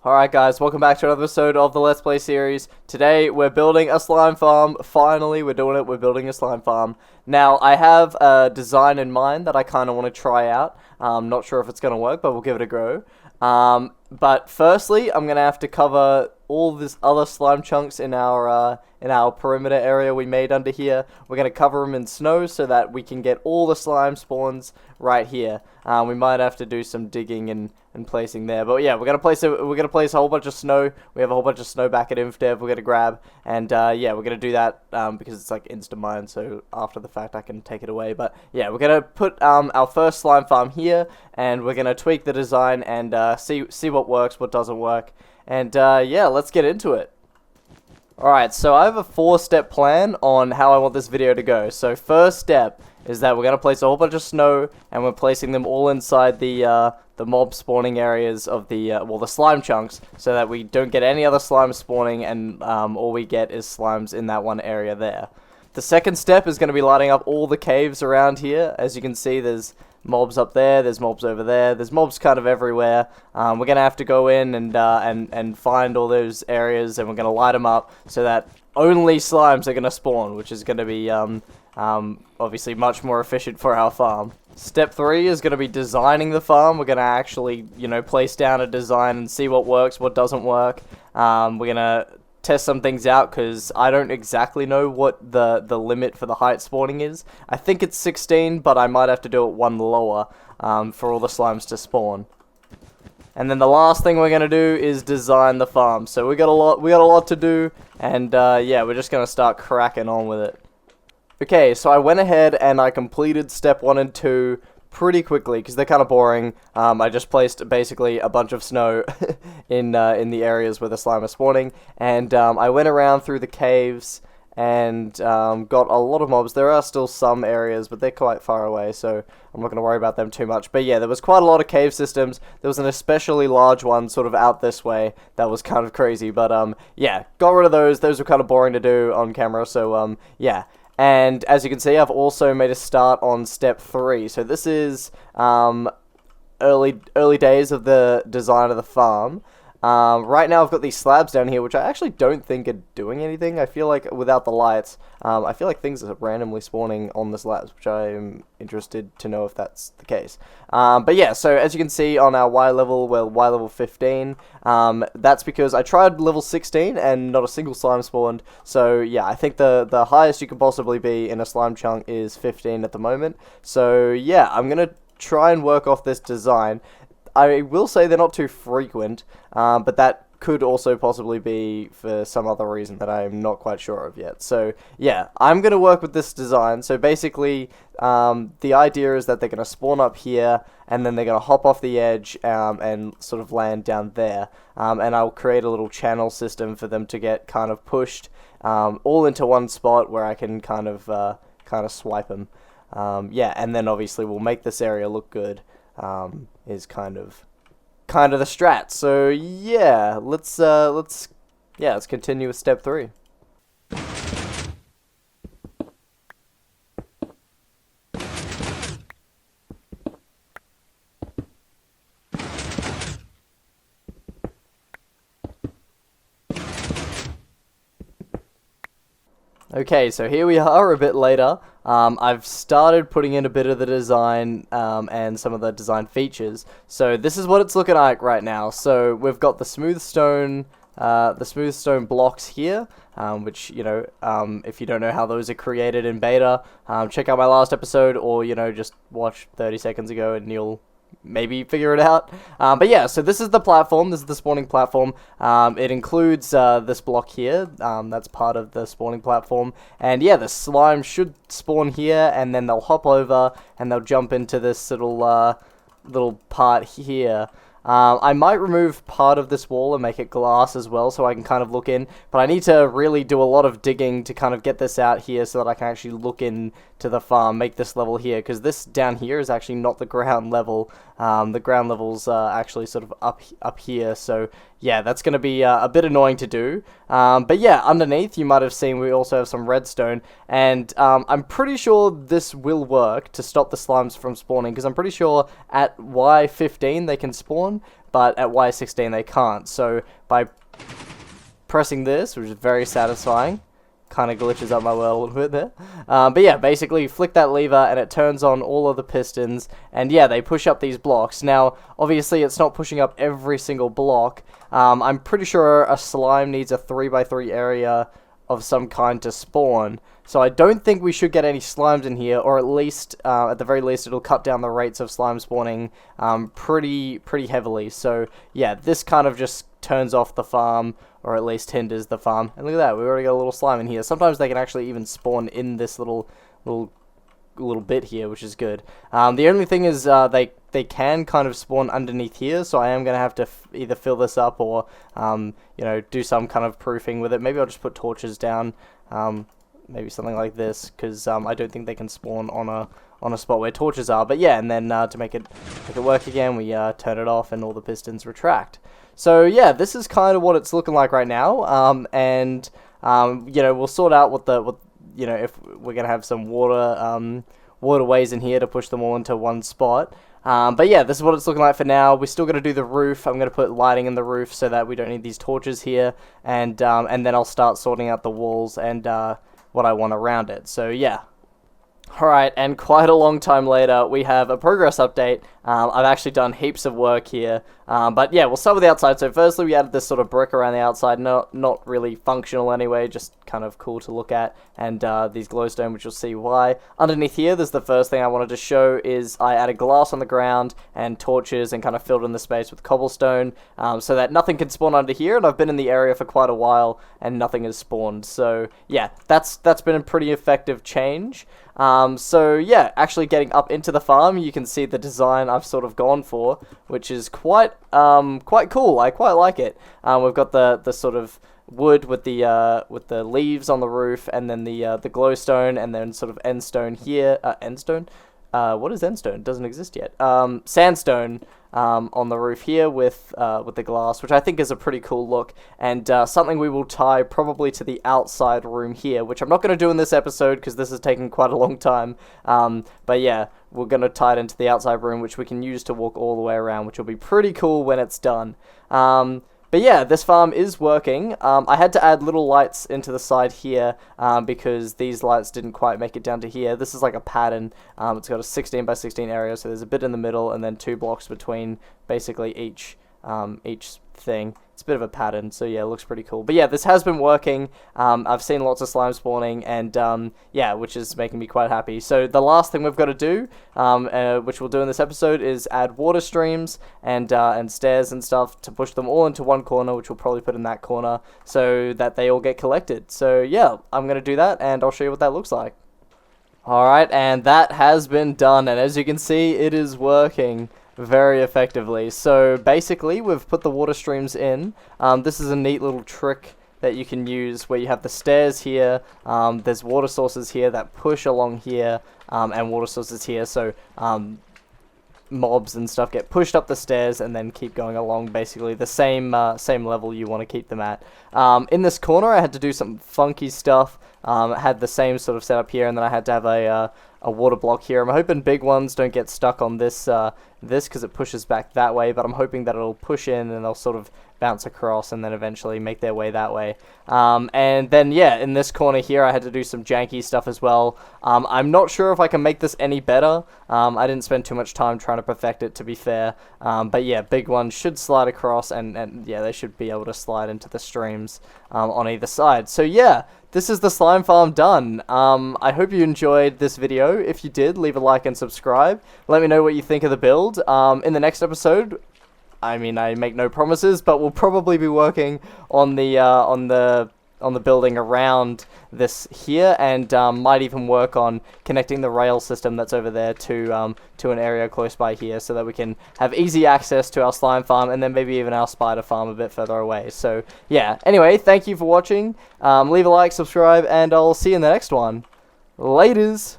Alright guys, welcome back to another episode of the Let's Play series. Today we're building a slime farm. Finally, we're doing it. We're building a slime farm. Now, I have a design in mind that I kind of want to try out. Not sure if it's going to work, but we'll give it a go. But firstly, I'm going to have to cover all this other slime chunks in our perimeter area we made under here. We're going to cover them in snow so that we can get all the slime spawns right here. We might have to do some digging and placing there, but yeah, we're gonna place a whole bunch of snow. We have a whole bunch of snow back at InfDev we're gonna grab, and yeah, we're gonna do that because it's like instant mine, so after the fact I can take it away. But yeah, we're gonna put our first slime farm here, and we're gonna tweak the design and see what works, what doesn't work, and yeah, let's get into it. Alright, so I have a 4-step plan on how I want this video to go. So first step is that we're going to place a whole bunch of snow, and we're placing them all inside the mob spawning areas of the slime chunks, so that we don't get any other slime spawning, and all we get is slimes in that one area there. The second step is going to be lighting up all the caves around here. As you can see, there's mobs up there, there's mobs over there, there's mobs kind of everywhere. We're going to have to go in and find all those areas, and we're going to light them up so that only slimes are going to spawn, which is going to be obviously much more efficient for our farm. Step 3 is going to be designing the farm. We're going to actually, place down a design and see what works, what doesn't work. We're going to test some things out because I don't exactly know what the limit for the height spawning is. I think it's 16, but I might have to do it one lower for all the slimes to spawn. And then the last thing we're gonna do is design the farm. So we got a lot to do, and yeah, we're just gonna start cracking on with it. Okay, so I went ahead and I completed step 1 and 2 pretty quickly because they're kind of boring. I just placed basically a bunch of snow in the areas where the slime is spawning, and I went around through the caves and got a lot of mobs. There are still some areas, but they're quite far away, so I'm not going to worry about them too much. But yeah, there was quite a lot of cave systems. There was an especially large one sort of out this way that was kind of crazy, but yeah, got rid of those. Those were kind of boring to do on camera, so yeah. And as you can see, I've also made a start on step 3. So this is early days of the design of the farm. Right now I've got these slabs down here, which I actually don't think are doing anything. I feel like without the lights, I feel like things are randomly spawning on the slabs, which I am interested to know if that's the case. But yeah, so as you can see on our Y level, well, Y level 15, that's because I tried level 16 and not a single slime spawned. So yeah, I think the highest you can possibly be in a slime chunk is 15 at the moment. So yeah, I'm gonna try and work off this design. I will say they're not too frequent, but that could also possibly be for some other reason that I'm not quite sure of yet. So yeah, I'm going to work with this design. So basically, the idea is that they're going to spawn up here, and then they're going to hop off the edge and sort of land down there. And I'll create a little channel system for them to get kind of pushed all into one spot where I can kind of swipe them. Yeah, and then obviously we'll make this area look good. Is kind of the strat. So yeah, let's continue with step 3. Okay, so here we are a bit later. I've started putting in a bit of the design and some of the design features. So this is what it's looking like right now. So we've got the smooth stone blocks here, which, if you don't know how those are created in beta, check out my last episode, or, just watch 30 seconds ago and you'll maybe figure it out. But yeah, so this is the platform. This is the spawning platform. It includes this block here. That's part of the spawning platform. And yeah, the slime should spawn here, and then they'll hop over and they'll jump into this little part here. I might remove part of this wall and make it glass as well, so I can kind of look in, but I need to really do a lot of digging to kind of get this out here so that I can actually look in to the farm, make this level here, because this down here is actually not the ground level. The ground level's actually sort of up here, so yeah, that's going to be a bit annoying to do. But yeah, underneath you might have seen we also have some redstone, and I'm pretty sure this will work to stop the slimes from spawning, because I'm pretty sure at Y15 they can spawn. spawn, but at Y16 they can't. So by pressing this, which is very satisfying, kind of glitches up my world a little bit there. But yeah, basically you flick that lever and it turns on all of the pistons, and yeah, they push up these blocks. Now, obviously it's not pushing up every single block. I'm pretty sure a slime needs a 3x3 area of some kind to spawn. So I don't think we should get any slimes in here, or at least, at the very least, it'll cut down the rates of slime spawning pretty heavily. So yeah, this kind of just turns off the farm, or at least hinders the farm. And look at that, we already got a little slime in here. Sometimes they can actually even spawn in this little bit here, which is good. The only thing is they can kind of spawn underneath here, so I am going to have to either fill this up or you know, do some kind of proofing with it. Maybe I'll just put torches down, maybe something like this, because I don't think they can spawn on a spot where torches are. But yeah, and then to make it work again, we turn it off and all the pistons retract. So yeah, this is kind of what it's looking like right now, and you know, we'll sort out what you know, if we're gonna have some waterways in here to push them all into one spot. But yeah, this is what it's looking like for now. We're still gonna do the roof. I'm gonna put lighting in the roof so that we don't need these torches here, and then I'll start sorting out the walls and what I want around it. So yeah. Alright, and quite a long time later, we have a progress update. I've actually done heaps of work here, but yeah, we'll start with the outside. So firstly, we added this sort of brick around the outside, not really functional anyway, just kind of cool to look at, and these glowstone, which you'll see why. Underneath here, there's the first thing I wanted to show is I added glass on the ground and torches and kind of filled in the space with cobblestone, so that nothing can spawn under here, and I've been in the area for quite a while, and nothing has spawned. So yeah, that's been a pretty effective change. So yeah, actually getting up into the farm, you can see the design I've sort of gone for, which is quite cool. I quite like it. We've got the sort of wood with the leaves on the roof, and then the glowstone, and then sort of endstone here. Endstone? What is endstone? It doesn't exist yet. Sandstone on the roof here with the glass, which I think is a pretty cool look, and something we will tie probably to the outside room here, which I'm not going to do in this episode because this is taking quite a long time. But yeah, we're going to tie it into the outside room, which we can use to walk all the way around, which will be pretty cool when it's done. But yeah, this farm is working. I had to add little lights into the side here because these lights didn't quite make it down to here. This is like a pattern. It's got a 16 by 16 area, so there's a bit in the middle and then 2 blocks between basically each thing. It's a bit of a pattern, so yeah, it looks pretty cool. But yeah, this has been working. I've seen lots of slime spawning, and yeah, which is making me quite happy. So the last thing we've got to do, which we'll do in this episode, is add water streams and stairs and stuff to push them all into one corner, which we'll probably put in that corner so that they all get collected. So yeah, I'm going to do that, and I'll show you what that looks like. Alright, and that has been done, and as you can see, it is working very effectively. So basically, we've put the water streams in. This is a neat little trick that you can use where you have the stairs here, there's water sources here that push along here, and water sources here, so mobs and stuff get pushed up the stairs and then keep going along basically the same level you want to keep them at. In this corner I had to do some funky stuff. I had the same sort of setup here, and then I had to have a water block here. I'm hoping big ones don't get stuck on this because it pushes back that way, but I'm hoping that it'll push in and they'll sort of bounce across and then eventually make their way that way. And then yeah, in this corner here I had to do some janky stuff as well. I'm not sure if I can make this any better. I didn't spend too much time trying to perfect it, to be fair. But yeah, big ones should slide across, and yeah, they should be able to slide into the streams on either side. So yeah, this is the slime farm done. I hope you enjoyed this video. If you did, leave a like and subscribe. Let me know what you think of the build. In the next episode, I mean, I make no promises, but we'll probably be working on the building around this here, and might even work on connecting the rail system that's over there to an area close by here, so that we can have easy access to our slime farm, and then maybe even our spider farm a bit further away. So yeah, anyway, thank you for watching. Leave a like, subscribe, and I'll see you in the next one. Laters!